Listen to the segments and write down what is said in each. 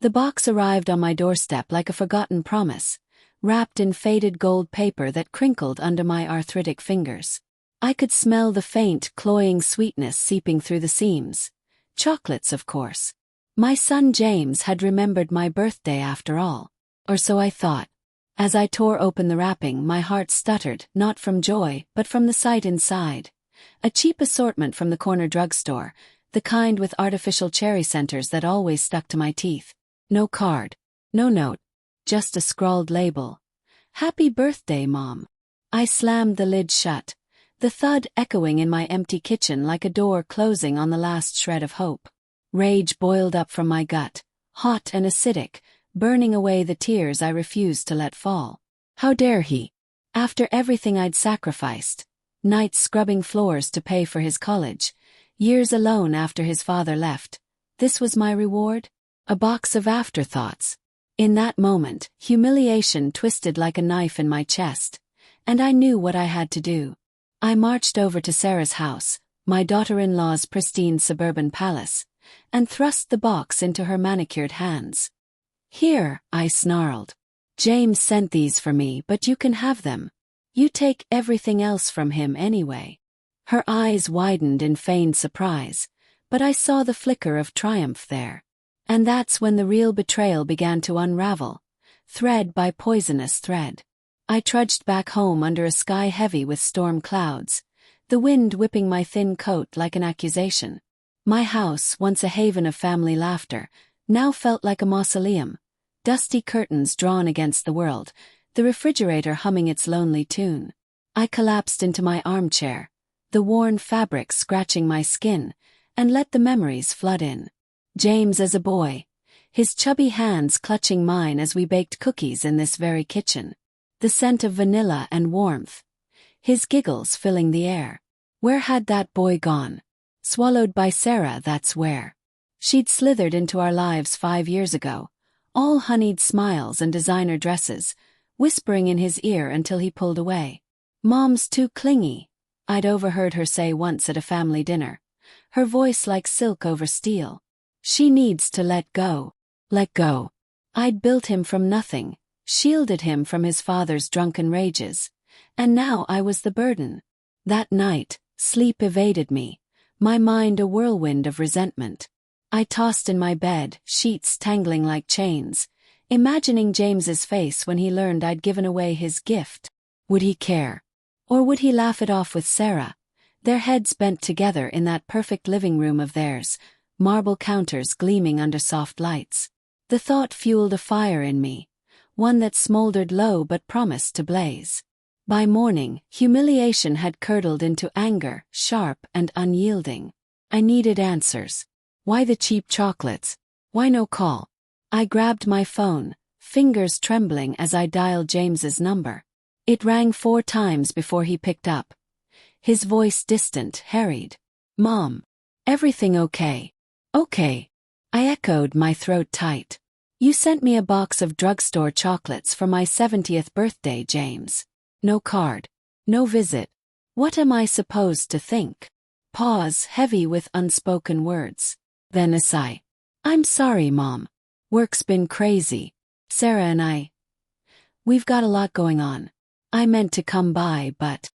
The box arrived on my doorstep like a forgotten promise, wrapped in faded gold paper that crinkled under my arthritic fingers. I could smell the faint, cloying sweetness seeping through the seams. Chocolates, of course. My son James had remembered my birthday after all. Or so I thought. As I tore open the wrapping, my heart stuttered, not from joy, but from the sight inside. A cheap assortment from the corner drugstore, the kind with artificial cherry centers that always stuck to my teeth. No card. No note. Just a scrawled label. "Happy birthday, Mom." I slammed the lid shut, the thud echoing in my empty kitchen like a door closing on the last shred of hope. Rage boiled up from my gut, hot and acidic, burning away the tears I refused to let fall. How dare he? After everything I'd sacrificed, nights scrubbing floors to pay for his college, years alone after his father left, this was my reward? A box of afterthoughts. In that moment, humiliation twisted like a knife in my chest, and I knew what I had to do. I marched over to Sarah's house, my daughter-in-law's pristine suburban palace, and thrust the box into her manicured hands. "Here," I snarled. "James sent these for me, but you can have them. You take everything else from him anyway." Her eyes widened in feigned surprise, but I saw the flicker of triumph there. And that's when the real betrayal began to unravel, thread by poisonous thread. I trudged back home under a sky heavy with storm clouds, the wind whipping my thin coat like an accusation. My house, once a haven of family laughter, now felt like a mausoleum, dusty curtains drawn against the world, the refrigerator humming its lonely tune. I collapsed into my armchair, the worn fabric scratching my skin, and let the memories flood in. James as a boy, his chubby hands clutching mine as we baked cookies in this very kitchen. The scent of vanilla and warmth. His giggles filling the air. Where had that boy gone? Swallowed by Sarah, that's where. She'd slithered into our lives 5 years ago, all honeyed smiles and designer dresses, whispering in his ear until he pulled away. "Mom's too clingy," I'd overheard her say once at a family dinner, her voice like silk over steel. "She needs to let go." Let go. I'd built him from nothing, shielded him from his father's drunken rages, and now I was the burden. That night, sleep evaded me, my mind a whirlwind of resentment. I tossed in my bed, sheets tangling like chains, imagining James's face when he learned I'd given away his gift. Would he care? Or would he laugh it off with Sarah, their heads bent together in that perfect living room of theirs, marble counters gleaming under soft lights? The thought fueled a fire in me, one that smoldered low but promised to blaze. By morning, humiliation had curdled into anger, sharp and unyielding. I needed answers. Why the cheap chocolates? Why no call? I grabbed my phone, fingers trembling as I dialed James's number. It rang 4 times before he picked up. His voice distant, harried. "Mom. Everything okay?" "Okay," I echoed, my throat tight. "You sent me a box of drugstore chocolates for my 70th birthday, James. No card. No visit. What am I supposed to think?" Pause, heavy with unspoken words. Then a sigh. "I'm sorry, Mom. Work's been crazy. Sarah and we've got a lot going on. I meant to come by, but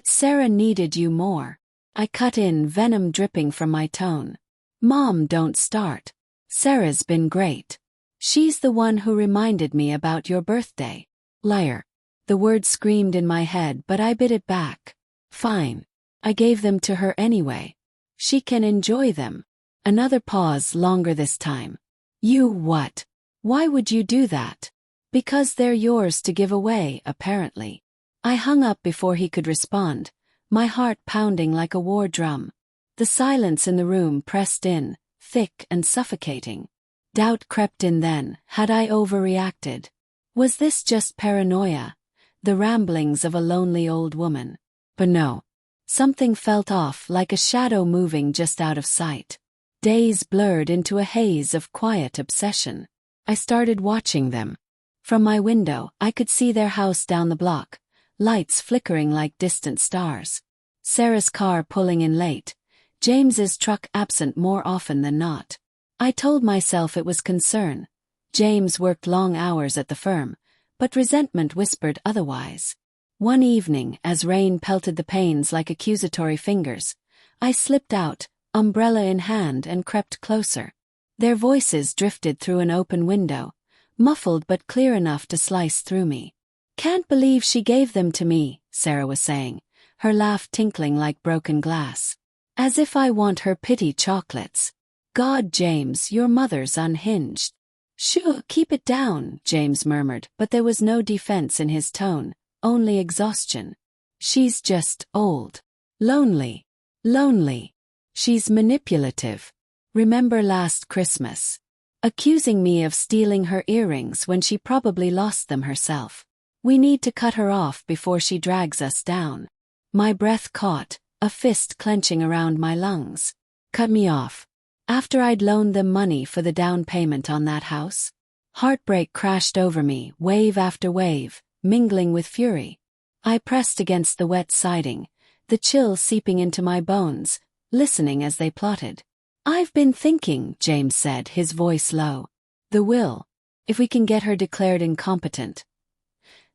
Sarah needed you more." I cut in, venom dripping from my tone. "Mom, don't start. Sarah's been great. She's the one who reminded me about your birthday." Liar. The word screamed in my head, but I bit it back. "Fine. I gave them to her anyway. She can enjoy them." Another pause, longer this time. "You what? Why would you do that?" "Because they're yours to give away, apparently." I hung up before he could respond, my heart pounding like a war drum. The silence in the room pressed in, thick and suffocating. Doubt crept in then. Had I overreacted? Was this just paranoia, the ramblings of a lonely old woman? But no. Something felt off, like a shadow moving just out of sight. Days blurred into a haze of quiet obsession. I started watching them. From my window, I could see their house down the block, lights flickering like distant stars. Sarah's car pulling in late, James's truck absent more often than not. I told myself it was concern, James worked long hours at the firm, but resentment whispered otherwise. One evening, as rain pelted the panes like accusatory fingers, I slipped out, umbrella in hand, and crept closer. Their voices drifted through an open window, muffled but clear enough to slice through me. "Can't believe she gave them to me," Sarah was saying, her laugh tinkling like broken glass. "As if I want her pity chocolates. God, James, your mother's unhinged." "Shoo, keep it down," James murmured, but there was no defense in his tone, only exhaustion. "She's just old. Lonely. Lonely. She's manipulative. Remember last Christmas? Accusing me of stealing her earrings when she probably lost them herself. We need to cut her off before she drags us down." My breath caught, a fist clenching around my lungs. Cut me off? After I'd loaned them money for the down payment on that house? Heartbreak crashed over me, wave after wave, mingling with fury. I pressed against the wet siding, the chill seeping into my bones, listening as they plotted. "I've been thinking," James said, his voice low. "The will. If we can get her declared incompetent.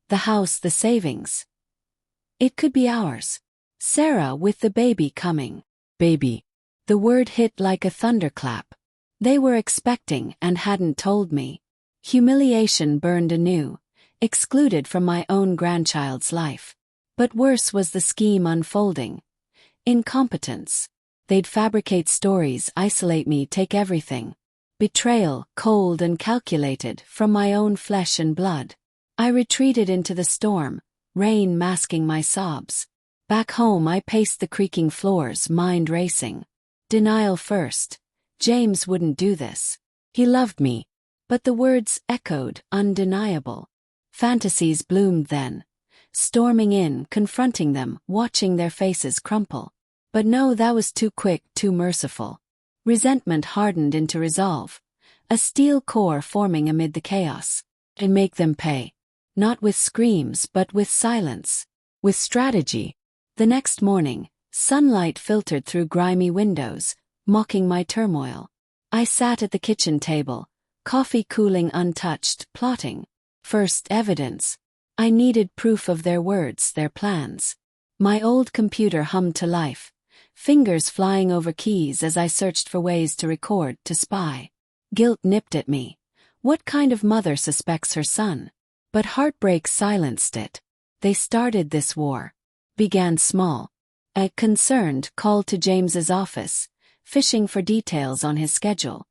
The house, the savings. It could be ours. Sarah with the baby coming." Baby. The word hit like a thunderclap. They were expecting and hadn't told me. Humiliation burned anew, excluded from my own grandchild's life. But worse was the scheme unfolding. Incompetence. They'd fabricate stories, isolate me, take everything. Betrayal, cold and calculated, from my own flesh and blood. I retreated into the storm, rain masking my sobs. Back home I paced the creaking floors, mind racing. Denial first. James wouldn't do this. He loved me. But the words echoed, undeniable. Fantasies bloomed then. Storming in, confronting them, watching their faces crumple. But no, that was too quick, too merciful. Resentment hardened into resolve. A steel core forming amid the chaos. And make them pay. Not with screams, but with silence. With strategy. The next morning, sunlight filtered through grimy windows, mocking my turmoil. I sat at the kitchen table, coffee cooling untouched, plotting. First evidence. I needed proof of their words, their plans. My old computer hummed to life, fingers flying over keys as I searched for ways to record, to spy. Guilt nipped at me. What kind of mother suspects her son? But heartbreak silenced it. They started this war. Began small. A concerned called to James's office, fishing for details on his schedule.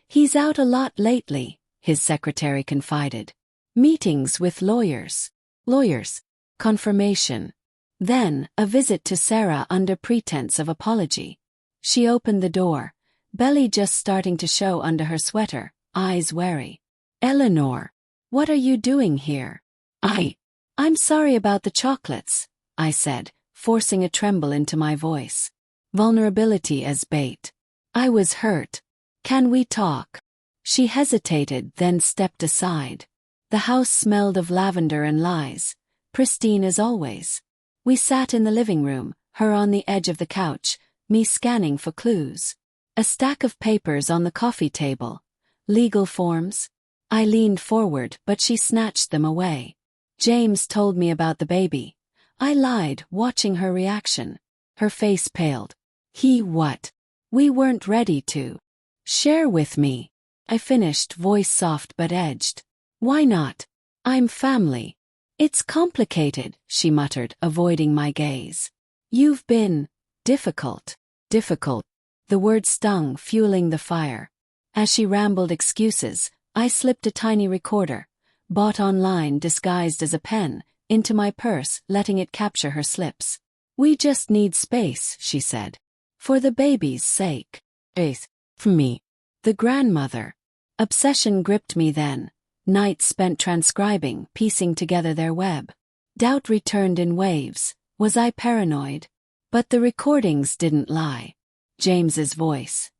"He's out a lot lately," his secretary confided. "Meetings with lawyers. Confirmation. Then, a visit to Sarah under pretense of apology. She opened the door, belly just starting to show under her sweater, eyes wary. "Eleanor, what are you doing here?" I'm sorry about the chocolates," I said, forcing a tremble into my voice. Vulnerability as bait. I was hurt. "Can we talk?" She hesitated, then stepped aside. The house smelled of lavender and lies, pristine as always. We sat in the living room, her on the edge of the couch, me scanning for clues. A stack of papers on the coffee table. Legal forms. I leaned forward, but she snatched them away. "James told me about the baby." I lied, watching her reaction. Her face paled. "He what?" "We weren't ready to." "Share with me." I finished, voice soft but edged. "Why not? I'm family." "It's complicated," she muttered, avoiding my gaze. "You've been difficult." Difficult. The word stung, fueling the fire. As she rambled excuses, I slipped a tiny recorder, bought online disguised as a pen, into my purse, letting it capture her slips. "We just need space," she said. "For the baby's sake." Faith. For me. The grandmother. Obsession gripped me then. Nights spent transcribing, piecing together their web. Doubt returned in waves. Was I paranoid? But the recordings didn't lie. James's voice.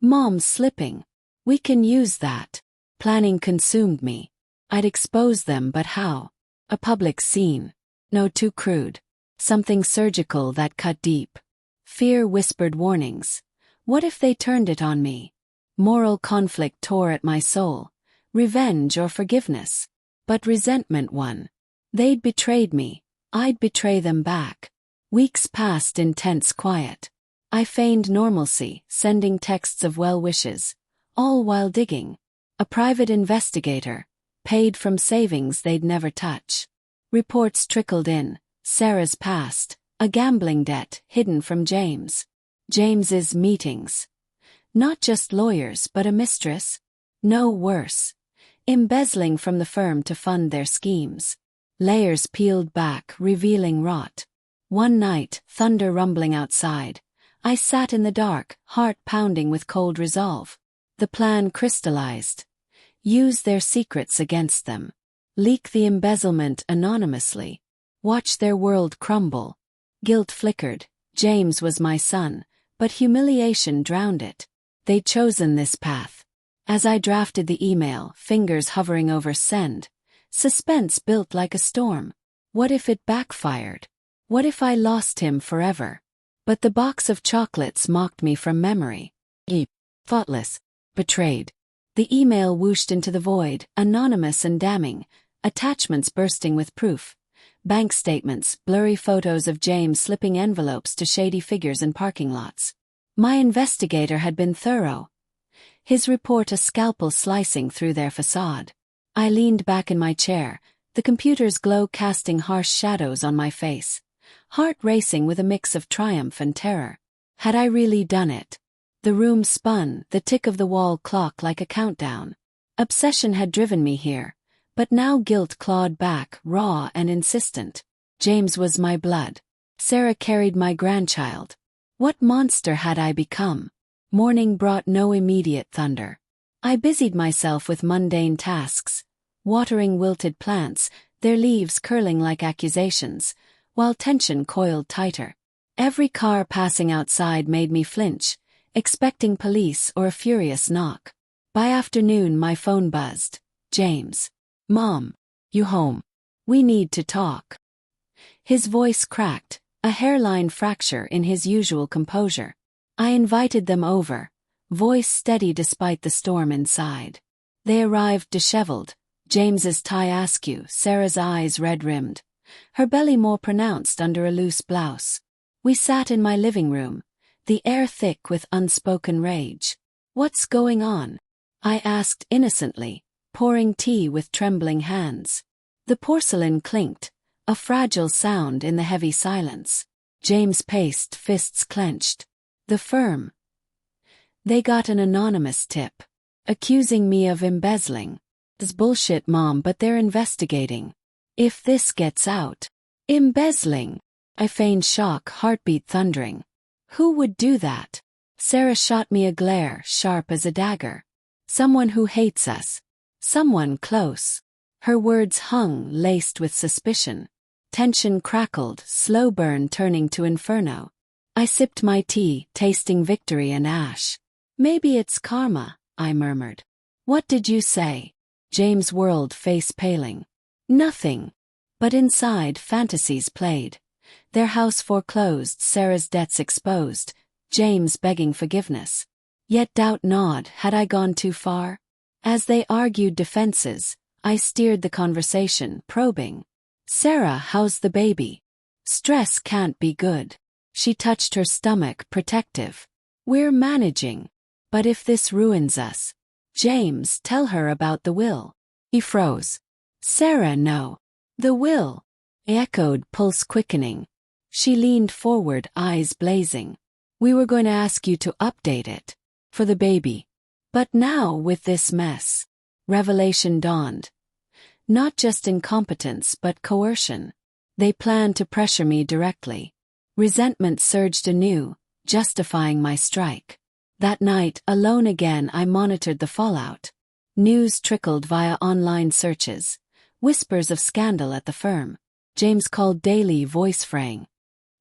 "Mom's slipping. We can use that." Planning consumed me. I'd expose them, but how? A public scene. No, too crude. Something surgical that cut deep. Fear whispered warnings. What if they turned it on me? Moral conflict tore at my soul, revenge or forgiveness. But resentment won. They'd betrayed me. I'd betray them back. Weeks passed in tense quiet. I feigned normalcy, sending texts of well wishes, all while digging. A private investigator, paid from savings they'd never touch. Reports trickled in, Sarah's past, a gambling debt hidden from James. James's meetings. Not just lawyers but a mistress. No, worse. Embezzling from the firm to fund their schemes. Layers peeled back, revealing rot. One night, thunder rumbling outside. I sat in the dark, heart pounding with cold resolve. The plan crystallized. Use their secrets against them. Leak the embezzlement anonymously. Watch their world crumble. Guilt flickered. James was my son, but humiliation drowned it. They'd chosen this path. As I drafted the email, fingers hovering over send, suspense built like a storm. What if it backfired? What if I lost him forever? But the box of chocolates mocked me from memory. Thoughtless. Betrayed. The email whooshed into the void, anonymous and damning, attachments bursting with proof. Bank statements, blurry photos of James slipping envelopes to shady figures in parking lots. My investigator had been thorough. His report a scalpel slicing through their facade. I leaned back in my chair, the computer's glow casting harsh shadows on my face. Heart racing with a mix of triumph and terror. Had I really done it? The room spun, the tick of the wall clock like a countdown. Obsession had driven me here, but now guilt clawed back, raw and insistent. James was my blood. Sarah carried my grandchild. What monster had I become? Morning brought no immediate thunder. I busied myself with mundane tasks, watering wilted plants, their leaves curling like accusations, while tension coiled tighter. Every car passing outside made me flinch, expecting police or a furious knock. By afternoon my phone buzzed. James. Mom. You home? We need to talk. His voice cracked, a hairline fracture in his usual composure. I invited them over, voice steady despite the storm inside. They arrived disheveled, James's tie askew, Sarah's eyes red-rimmed, her belly more pronounced under a loose blouse. We sat in my living room, the air thick with unspoken rage. What's going on? I asked innocently, pouring tea with trembling hands. The porcelain clinked, a fragile sound in the heavy silence. James paced, fists clenched. The firm. They got an anonymous tip, accusing me of embezzling. It's bullshit, Mom, but they're investigating. If this gets out. Embezzling. I feigned shock, heartbeat thundering. Who would do that? Sarah shot me a glare, sharp as a dagger. Someone who hates us. Someone close. Her words hung, laced with suspicion. Tension crackled, slow burn turning to inferno. I sipped my tea, tasting victory and ash. Maybe it's karma, I murmured. What did you say? James whirled, face paling. Nothing. But inside, fantasies played. Their house foreclosed, Sarah's debts exposed, James begging forgiveness. Yet doubt gnawed, had I gone too far? As they argued defenses, I steered the conversation, probing. Sarah, how's the baby? Stress can't be good. She touched her stomach, protective. We're managing. But if this ruins us. James, tell her about the will. He froze. Sarah, no. The will. I echoed, pulse quickening. She leaned forward, eyes blazing. We were going to ask you to update it. For the baby. But now, with this mess. Revelation dawned. Not just incompetence but coercion. They planned to pressure me directly. Resentment surged anew, justifying my strike. That night, alone again, I monitored the fallout. News trickled via online searches. Whispers of scandal at the firm. James called daily, voice fraying.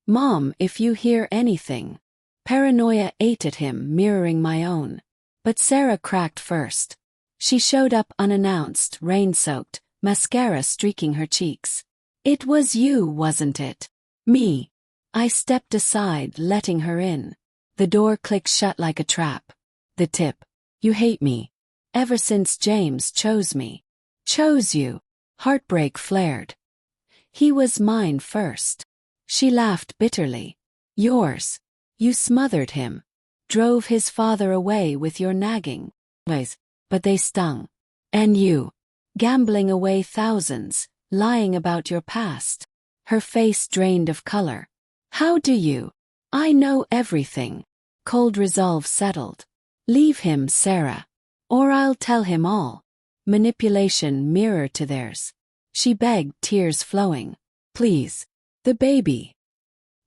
Mom, if you hear anything. Paranoia ate at him, mirroring my own. But Sarah cracked first. She showed up unannounced, rain-soaked, mascara streaking her cheeks. It was you, wasn't it? Me. I stepped aside, letting her in. The door clicked shut like a trap. The tip. You hate me. Ever since James chose me. Chose you. Heartbreak flared. He was mine first. She laughed bitterly. Yours. You smothered him. Drove his father away with your nagging ways, but they stung. And you. Gambling away thousands, lying about your past. Her face drained of color. How do you? I know everything. Cold resolve settled. Leave him, Sarah. Or I'll tell him all. Manipulation mirror to theirs. She begged, tears flowing. Please. The baby.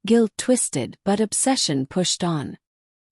Guilt twisted, but obsession pushed on.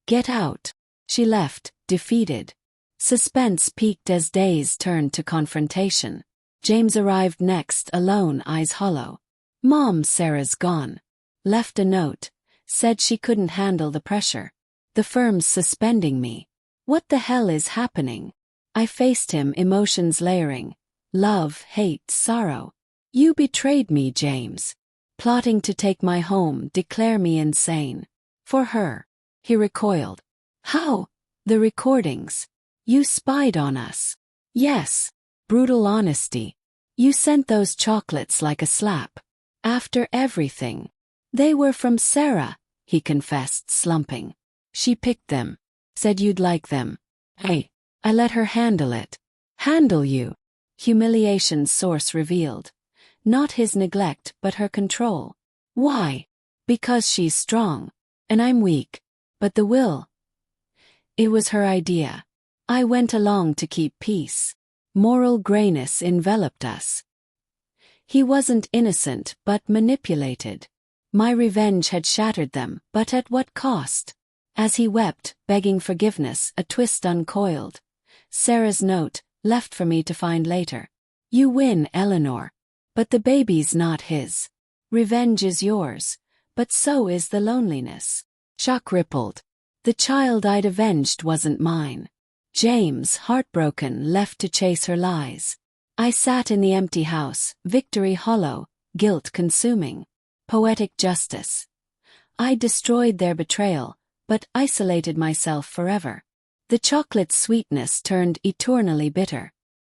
Get out. She left, defeated. Suspense peaked as days turned to confrontation. James arrived next, alone, eyes hollow. Mom, Sarah's gone. Left a note. Said she couldn't handle the pressure. The firm's suspending me. What the hell is happening? I faced him, emotions layering. Love, hate, sorrow. You betrayed me, James. Plotting to take my home, declare me insane. For her. He recoiled. How? The recordings. You spied on us. Yes. Brutal honesty. You sent those chocolates like a slap. After everything. They were from Sarah, he confessed, slumping. She picked them. Said you'd like them. Hey. I let her handle it. Handle you. Humiliation's source revealed. Not his neglect, but her control. Why? Because she's strong. And I'm weak. But the will. It was her idea. I went along to keep peace. Moral grayness enveloped us. He wasn't innocent, but manipulated. My revenge had shattered them, but at what cost? As he wept, begging forgiveness, a twist uncoiled. Sarah's note, left for me to find later. You win, Eleanor. But the baby's not his. Revenge is yours, but so is the loneliness. Shock rippled. The child I'd avenged wasn't mine. James, heartbroken, left to chase her lies. I sat in the empty house, victory hollow, guilt consuming. Poetic justice. I destroyed their betrayal, but isolated myself forever. The chocolate's sweetness turned eternally bitter.